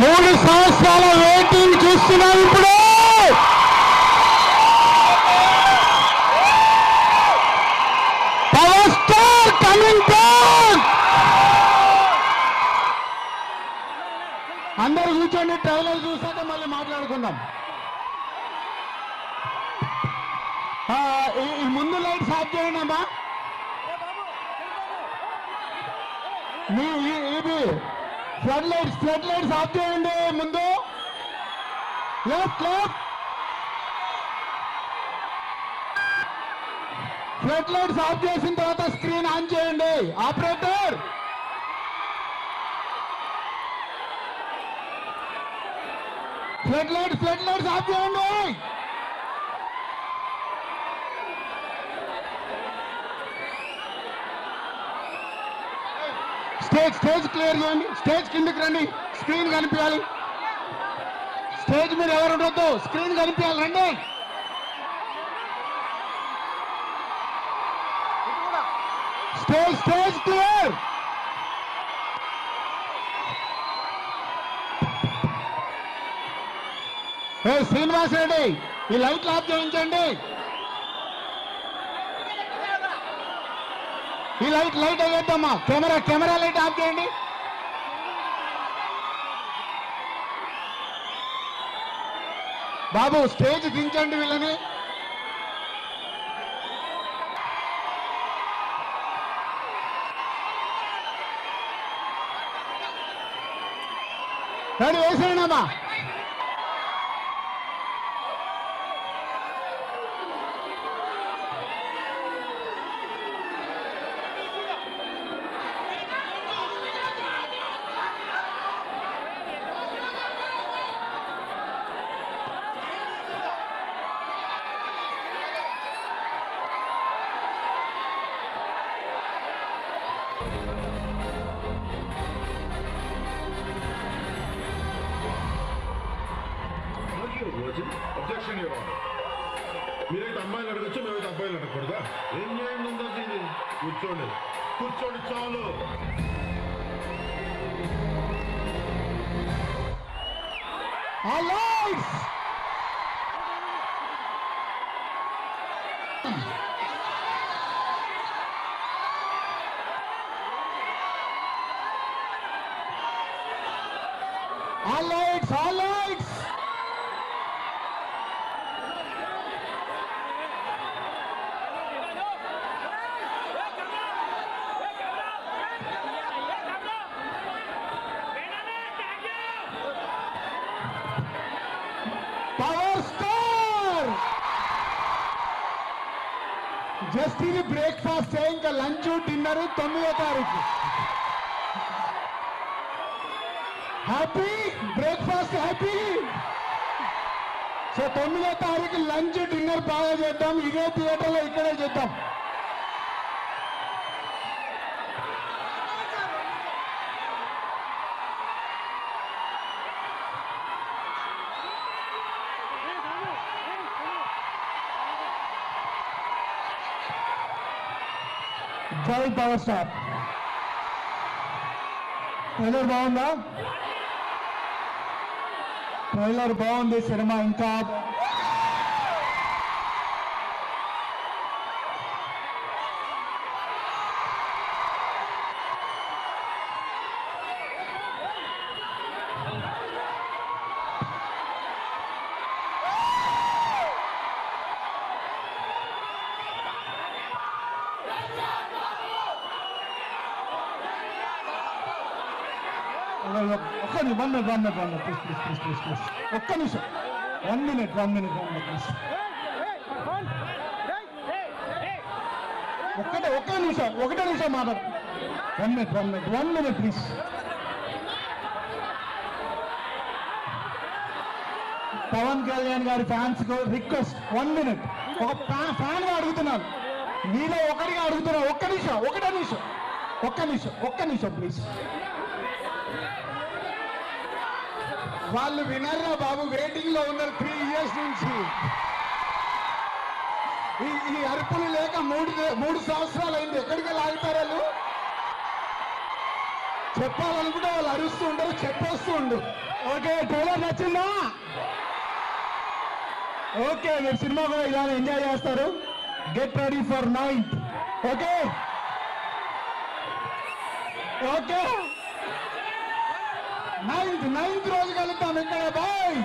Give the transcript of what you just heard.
3 సంవత్సరాల వెయిటింగ్ చూస్తున్నాం ఇప్పుడు. Power star coming back. అందరు కూర్చోండి, ట్రైలర్ చూసాక మళ్ళీ మాట్లాడుకుందాం. ఈ ముందు లైట్స్ ఆఫ్ చేయండి అమ్మా. ఇది ఫ్లడ్ లైట్స్ ఆఫ్ చేయండి ముందు. లెఫ్ట్ ఫ్లడ్ లైట్స్ ఆఫ్ చేసిన తర్వాత స్క్రీన్ ఆన్ చేయండి. ఆపరేటర్ ఫ్లడ్ లైట్స్ ఆఫ్ చేయండి. స్టేజ్ క్లియర్ చేయండి. స్టేజ్ కిందకి రండి, స్క్రీన్ కనిపించాలి. స్టేజ్ మీద ఎవరు ఉండొద్దు, స్క్రీన్ కనిపించాలి. రండి. Stage clear. శ్రీనివాస్ రెడ్డి, ఈ లైట్లు ఆఫ్ చేయించండి. ఈ లైట్ అయ్యేద్దమ్మా. కెమెరా లైట్ ఆఫ్ చేయండి. బాబు స్టేజ్ దించండి వీళ్ళని. రెడీ వేసేయండి అమ్మా. అబ్జెక్షన్ మీరైతే అమ్మాయిలు అడగచ్చు, మేమైతే అబ్బాయిలు అడగకూడదా? ఏం న్యాయం ఉందో ఇది? కూర్చోండి చాలు. All lights. Power star just ఇది బ్రేక్ఫాస్ట్, ఇంకా లంచ్ డిన్నర్ 9వ తారీఖు. Happy breakfast, happy. సో 9వ తారీఖు లంచ్ డిన్నర్ బాగా చేద్దాం. ఇదే థియేటర్లో ఇక్కడే చేద్దాం. జై పవర్ స్టార్. ట్రైలర్ బాగుందా? ట్రైలర్ బాగుంది. సినిమా ఇంకా ఒక్క నిమిషం 1 minute ప్లీజ్. ఒకటే నిమిషం మాట్లాడు. 1 minute ప్లీజ్. పవన్ కళ్యాణ్ గారి ఫ్యాన్స్ రిక్వెస్ట్, 1 minute. ఒక ఫ్యాన్ గా అడుగుతున్నాను, మీలో ఒకటిగా అడుగుతున్నాను. ఒక్క నిమిషం ప్లీజ్. వాళ్ళు వినరా బాబు? వెయిటింగ్ లో ఉన్నారు 3 years నుంచి. ఈ అరుపులు లేక 3 సంవత్సరాలు అయింది. ఎక్కడికి లాగుతారు వాళ్ళు? చెప్పాలనుకుంటే వాళ్ళు అరుస్తూ ఉంటారు, చెప్పేస్తూ ఉండు. ఓకే, ట్రైలర్ నచ్చిందా? ఓకే, మీరు సినిమా కూడా ఇలానే ఎంజాయ్ చేస్తారు. Get ready for 9th. Okay okay, 9th రోజు కలుద్దాం ఇక్కడ. బాయ్.